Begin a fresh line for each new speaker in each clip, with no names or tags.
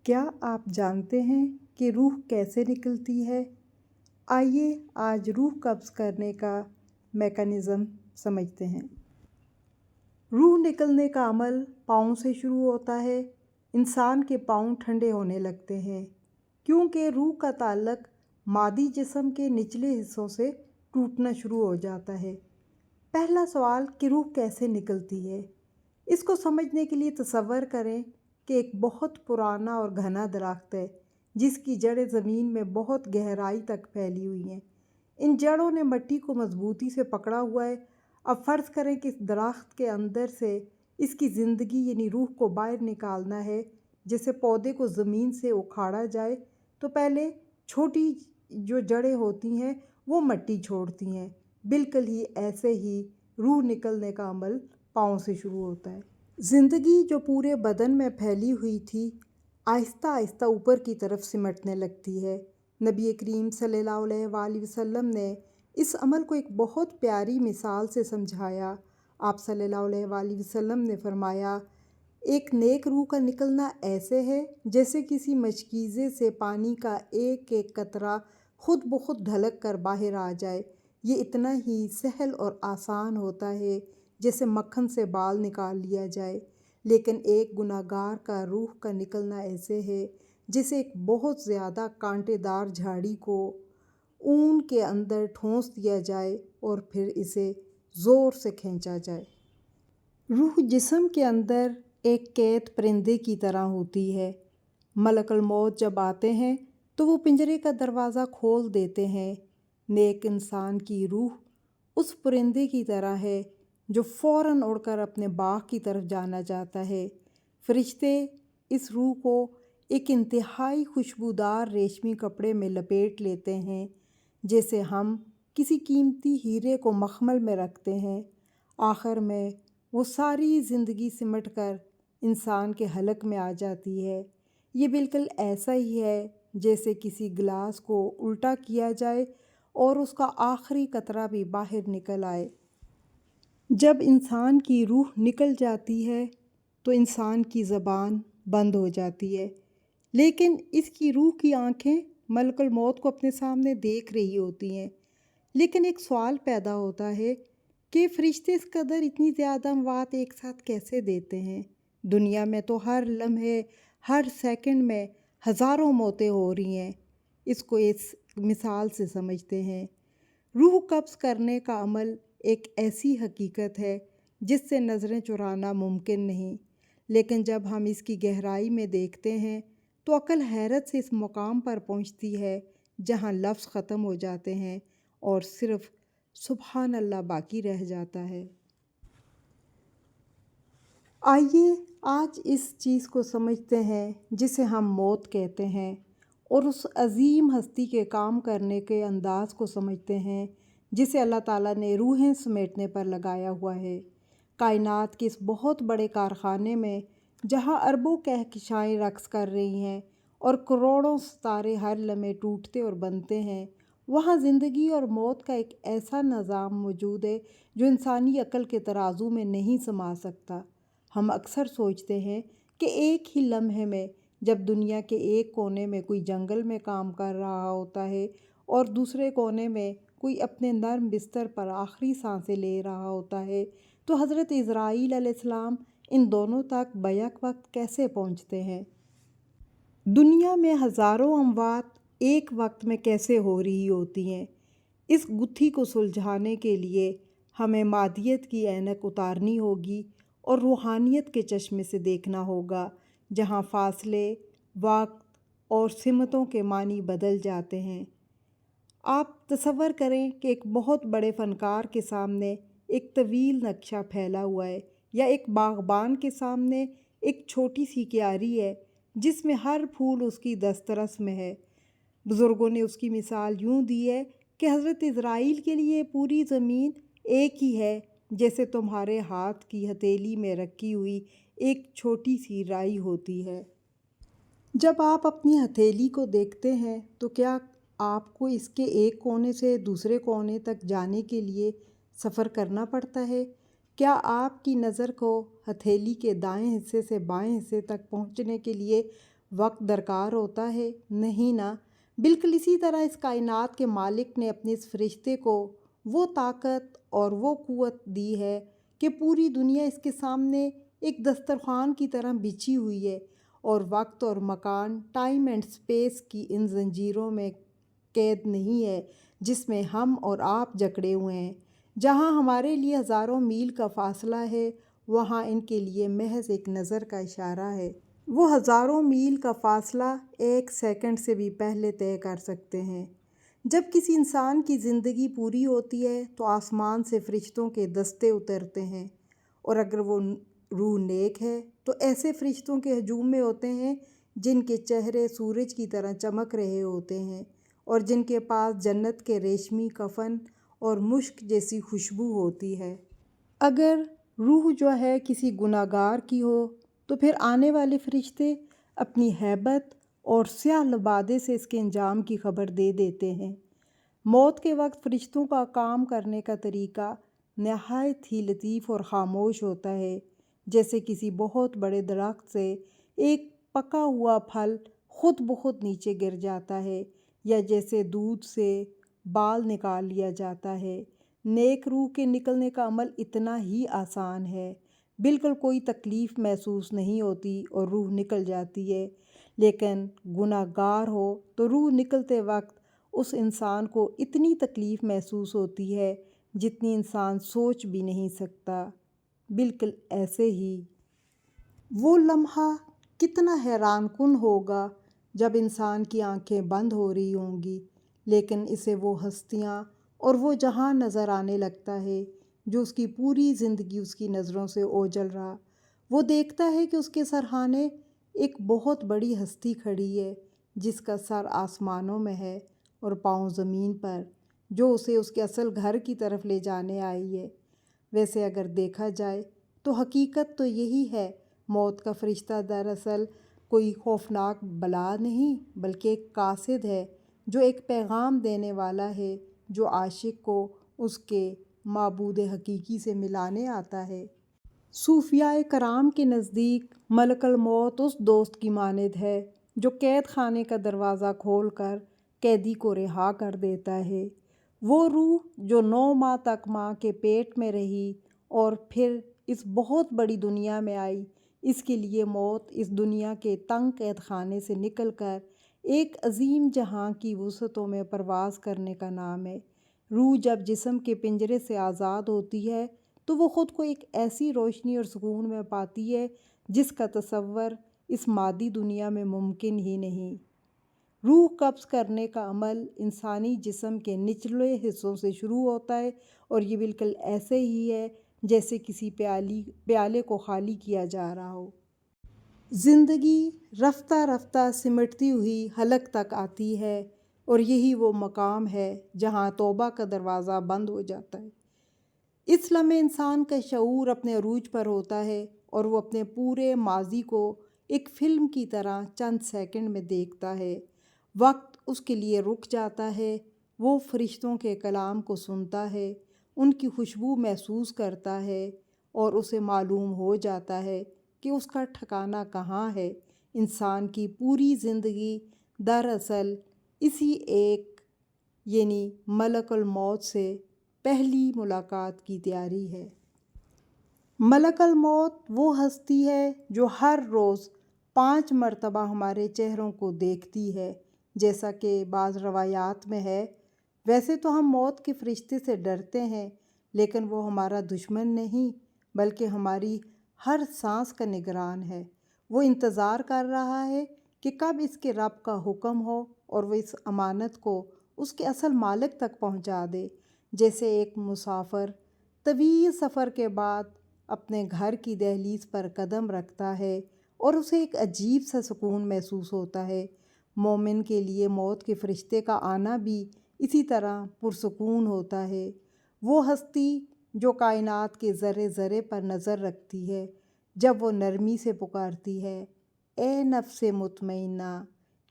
کیا آپ جانتے ہیں کہ روح کیسے نکلتی ہے؟ آئیے آج روح قبض کرنے کا میکانزم سمجھتے ہیں۔ روح نکلنے کا عمل پاؤں سے شروع ہوتا ہے۔ انسان کے پاؤں ٹھنڈے ہونے لگتے ہیں کیونکہ روح کا تعلق مادی جسم کے نچلے حصوں سے ٹوٹنا شروع ہو جاتا ہے۔ پہلا سوال کہ روح کیسے نکلتی ہے؟ اس کو سمجھنے کے لیے تصور کریں کہ ایک بہت پرانا اور گھنا درخت ہے جس کی جڑیں زمین میں بہت گہرائی تک پھیلی ہوئی ہیں۔ ان جڑوں نے مٹی کو مضبوطی سے پکڑا ہوا ہے۔ اب فرض کریں کہ اس درخت کے اندر سے اس کی زندگی یعنی روح کو باہر نکالنا ہے۔ جیسے پودے کو زمین سے اکھاڑا جائے تو پہلے چھوٹی جو جڑیں ہوتی ہیں وہ مٹی چھوڑتی ہیں، بالکل ہی ایسے ہی روح نکلنے کا عمل پاؤں سے شروع ہوتا ہے۔ زندگی جو پورے بدن میں پھیلی ہوئی تھی آہستہ آہستہ اوپر کی طرف سمٹنے لگتی ہے۔ نبی کریم صلی اللہ علیہ وآلہ وسلم نے اس عمل کو ایک بہت پیاری مثال سے سمجھایا۔ آپ صلی اللہ علیہ وآلہ وسلم نے فرمایا، ایک نیک روح کا نکلنا ایسے ہے جیسے کسی مشکیزے سے پانی کا ایک ایک قطرہ خود بخود ڈھلک کر باہر آ جائے۔ یہ اتنا ہی سہل اور آسان ہوتا ہے جیسے مکھن سے بال نکال لیا جائے، لیکن ایک گناہ گار کا روح کا نکلنا ایسے ہے جیسے ایک بہت زیادہ کانٹے دار جھاڑی کو اون کے اندر ٹھونس دیا جائے اور پھر اسے زور سے کھینچا جائے۔ روح جسم کے اندر ایک قید پرندے کی طرح ہوتی ہے۔ ملک الموت جب آتے ہیں تو وہ پنجرے کا دروازہ کھول دیتے ہیں۔ نیک انسان کی روح اس پرندے کی طرح ہے جو فوراً اڑ کر اپنے باغ کی طرف جانا چاہتا ہے۔ فرشتے اس روح کو ایک انتہائی خوشبودار ریشمی کپڑے میں لپیٹ لیتے ہیں، جیسے ہم کسی قیمتی ہیرے کو مخمل میں رکھتے ہیں۔ آخر میں وہ ساری زندگی سمٹ کر انسان کے حلق میں آ جاتی ہے۔ یہ بالکل ایسا ہی ہے جیسے کسی گلاس کو الٹا کیا جائے اور اس کا آخری قطرہ بھی باہر نکل آئے۔ جب انسان کی روح نکل جاتی ہے تو انسان کی زبان بند ہو جاتی ہے، لیکن اس کی روح کی آنکھیں ملک الموت کو اپنے سامنے دیکھ رہی ہوتی ہیں۔ لیکن ایک سوال پیدا ہوتا ہے کہ فرشتے اس قدر اتنی زیادہ اموات ایک ساتھ کیسے دیتے ہیں؟ دنیا میں تو ہر لمحے ہر سیکنڈ میں ہزاروں موتیں ہو رہی ہیں۔ اس کو اس مثال سے سمجھتے ہیں۔ روح قبض کرنے کا عمل ایک ایسی حقیقت ہے جس سے نظریں چرانا ممکن نہیں، لیکن جب ہم اس کی گہرائی میں دیکھتے ہیں تو عقل حیرت سے اس مقام پر پہنچتی ہے جہاں لفظ ختم ہو جاتے ہیں اور صرف سبحان اللہ باقی رہ جاتا ہے۔ آئیے آج اس چیز کو سمجھتے ہیں جسے ہم موت کہتے ہیں، اور اس عظیم ہستی کے کام کرنے کے انداز کو سمجھتے ہیں جسے اللہ تعالیٰ نے روحیں سمیٹنے پر لگایا ہوا ہے۔ کائنات کے اس بہت بڑے کارخانے میں جہاں اربوں کہکشائیں رقص کر رہی ہیں اور کروڑوں ستارے ہر لمحے ٹوٹتے اور بنتے ہیں، وہاں زندگی اور موت کا ایک ایسا نظام موجود ہے جو انسانی عقل کے ترازو میں نہیں سما سکتا۔ ہم اکثر سوچتے ہیں کہ ایک ہی لمحے میں جب دنیا کے ایک کونے میں کوئی جنگل میں کام کر رہا ہوتا ہے اور دوسرے کونے میں کوئی اپنے نرم بستر پر آخری سانسیں لے رہا ہوتا ہے تو حضرت عزرائیل علیہ السلام ان دونوں تک بیک وقت کیسے پہنچتے ہیں؟ دنیا میں ہزاروں اموات ایک وقت میں کیسے ہو رہی ہوتی ہیں؟ اس گتھی کو سلجھانے کے لیے ہمیں مادیت کی اینک اتارنی ہوگی اور روحانیت کے چشمے سے دیکھنا ہوگا، جہاں فاصلے، وقت اور سمتوں کے معنی بدل جاتے ہیں۔ آپ تصور کریں کہ ایک بہت بڑے فنکار کے سامنے ایک طویل نقشہ پھیلا ہوا ہے، یا ایک باغبان کے سامنے ایک چھوٹی سی کیاری ہے جس میں ہر پھول اس کی دسترس میں ہے۔ بزرگوں نے اس کی مثال یوں دی ہے کہ حضرت عزرائیل کے لیے پوری زمین ایک ہی ہے جیسے تمہارے ہاتھ کی ہتھیلی میں رکھی ہوئی ایک چھوٹی سی رائی ہوتی ہے۔ جب آپ اپنی ہتھیلی کو دیکھتے ہیں تو کیا آپ کو اس کے ایک کونے سے دوسرے کونے تک جانے کے لیے سفر کرنا پڑتا ہے؟ کیا آپ کی نظر کو ہتھیلی کے دائیں حصے سے بائیں حصے تک پہنچنے کے لیے وقت درکار ہوتا ہے؟ نہیں نا۔ بالکل اسی طرح اس کائنات کے مالک نے اپنے اس فرشتے کو وہ طاقت اور وہ قوت دی ہے کہ پوری دنیا اس کے سامنے ایک دسترخوان کی طرح بچھی ہوئی ہے، اور وقت اور مکان، ٹائم اینڈ اسپیس کی ان زنجیروں میں قید نہیں ہے جس میں ہم اور آپ جکڑے ہوئے ہیں۔ جہاں ہمارے لیے ہزاروں میل کا فاصلہ ہے، وہاں ان کے لیے محض ایک نظر کا اشارہ ہے۔ وہ ہزاروں میل کا فاصلہ ایک سیکنڈ سے بھی پہلے طے کر سکتے ہیں۔ جب کسی انسان کی زندگی پوری ہوتی ہے تو آسمان سے فرشتوں کے دستے اترتے ہیں، اور اگر وہ روح نیک ہے تو ایسے فرشتوں کے ہجوم میں ہوتے ہیں جن کے چہرے سورج کی طرح چمک رہے ہوتے ہیں، اور جن کے پاس جنت کے ریشمی کفن اور مشک جیسی خوشبو ہوتی ہے۔ اگر روح جو ہے کسی گناہ گار کی ہو تو پھر آنے والے فرشتے اپنی ہیبت اور سیاہ لبادے سے اس کے انجام کی خبر دے دیتے ہیں۔ موت کے وقت فرشتوں کا کام کرنے کا طریقہ نہایت ہی لطیف اور خاموش ہوتا ہے، جیسے کسی بہت بڑے درخت سے ایک پکا ہوا پھل خود بخود نیچے گر جاتا ہے، یا جیسے دودھ سے بال نکال لیا جاتا ہے۔ نیک روح کے نکلنے کا عمل اتنا ہی آسان ہے، بالکل کوئی تکلیف محسوس نہیں ہوتی اور روح نکل جاتی ہے۔ لیکن گناہ گار ہو تو روح نکلتے وقت اس انسان کو اتنی تکلیف محسوس ہوتی ہے جتنی انسان سوچ بھی نہیں سکتا۔ بالکل ایسے ہی وہ لمحہ کتنا حیران کن ہوگا جب انسان کی آنکھیں بند ہو رہی ہوں گی، لیکن اسے وہ ہستیاں اور وہ جہاں نظر آنے لگتا ہے جو اس کی پوری زندگی اس کی نظروں سے اوجھل رہا۔ وہ دیکھتا ہے کہ اس کے سرہانے ایک بہت بڑی ہستی کھڑی ہے جس کا سر آسمانوں میں ہے اور پاؤں زمین پر، جو اسے اس کے اصل گھر کی طرف لے جانے آئی ہے۔ ویسے اگر دیکھا جائے تو حقیقت تو یہی ہے، موت کا فرشتہ دراصل کوئی خوفناک بلا نہیں بلکہ ایک قاصد ہے، جو ایک پیغام دینے والا ہے، جو عاشق کو اس کے معبود حقیقی سے ملانے آتا ہے۔ صوفیاء کرام کے نزدیک ملک الموت اس دوست کی مانند ہے جو قید خانے کا دروازہ کھول کر قیدی کو رہا کر دیتا ہے۔ وہ روح جو 9 ماہ تک ماں کے پیٹ میں رہی اور پھر اس بہت بڑی دنیا میں آئی، اس کے لیے موت اس دنیا کے تنگ قید خانے سے نکل کر ایک عظیم جہاں کی وسعتوں میں پرواز کرنے کا نام ہے۔ روح جب جسم کے پنجرے سے آزاد ہوتی ہے تو وہ خود کو ایک ایسی روشنی اور سکون میں پاتی ہے جس کا تصور اس مادی دنیا میں ممکن ہی نہیں۔ روح قبض کرنے کا عمل انسانی جسم کے نچلے حصوں سے شروع ہوتا ہے، اور یہ بالکل ایسے ہی ہے جیسے کسی پیالے کو خالی کیا جا رہا ہو۔ زندگی رفتہ رفتہ سمٹتی ہوئی حلق تک آتی ہے، اور یہی وہ مقام ہے جہاں توبہ کا دروازہ بند ہو جاتا ہے۔ اس لمحے انسان کا شعور اپنے عروج پر ہوتا ہے، اور وہ اپنے پورے ماضی کو ایک فلم کی طرح چند سیکنڈ میں دیکھتا ہے۔ وقت اس کے لیے رک جاتا ہے، وہ فرشتوں کے کلام کو سنتا ہے، ان کی خوشبو محسوس کرتا ہے، اور اسے معلوم ہو جاتا ہے کہ اس کا ٹھکانہ کہاں ہے۔ انسان کی پوری زندگی دراصل اسی ایک یعنی ملک الموت سے پہلی ملاقات کی تیاری ہے۔ ملک الموت وہ ہستی ہے جو ہر روز 5 مرتبہ ہمارے چہروں کو دیکھتی ہے، جیسا کہ بعض روایات میں ہے۔ ویسے تو ہم موت کے فرشتے سے ڈرتے ہیں، لیکن وہ ہمارا دشمن نہیں بلکہ ہماری ہر سانس کا نگران ہے۔ وہ انتظار کر رہا ہے کہ کب اس کے رب کا حکم ہو اور وہ اس امانت کو اس کے اصل مالک تک پہنچا دے، جیسے ایک مسافر طویل سفر کے بعد اپنے گھر کی دہلیز پر قدم رکھتا ہے اور اسے ایک عجیب سا سکون محسوس ہوتا ہے۔ مومن کے لیے موت کے فرشتے کا آنا بھی اسی طرح پرسکون ہوتا ہے۔ وہ ہستی جو کائنات کے ذرے ذرے پر نظر رکھتی ہے، جب وہ نرمی سے پکارتی ہے، اے نفس مطمئنہ،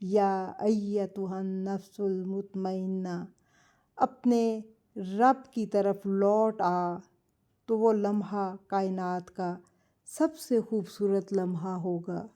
یا ایتھا النفس المطمئنہ، اپنے رب کی طرف لوٹ آ، تو وہ لمحہ کائنات کا سب سے خوبصورت لمحہ ہوگا۔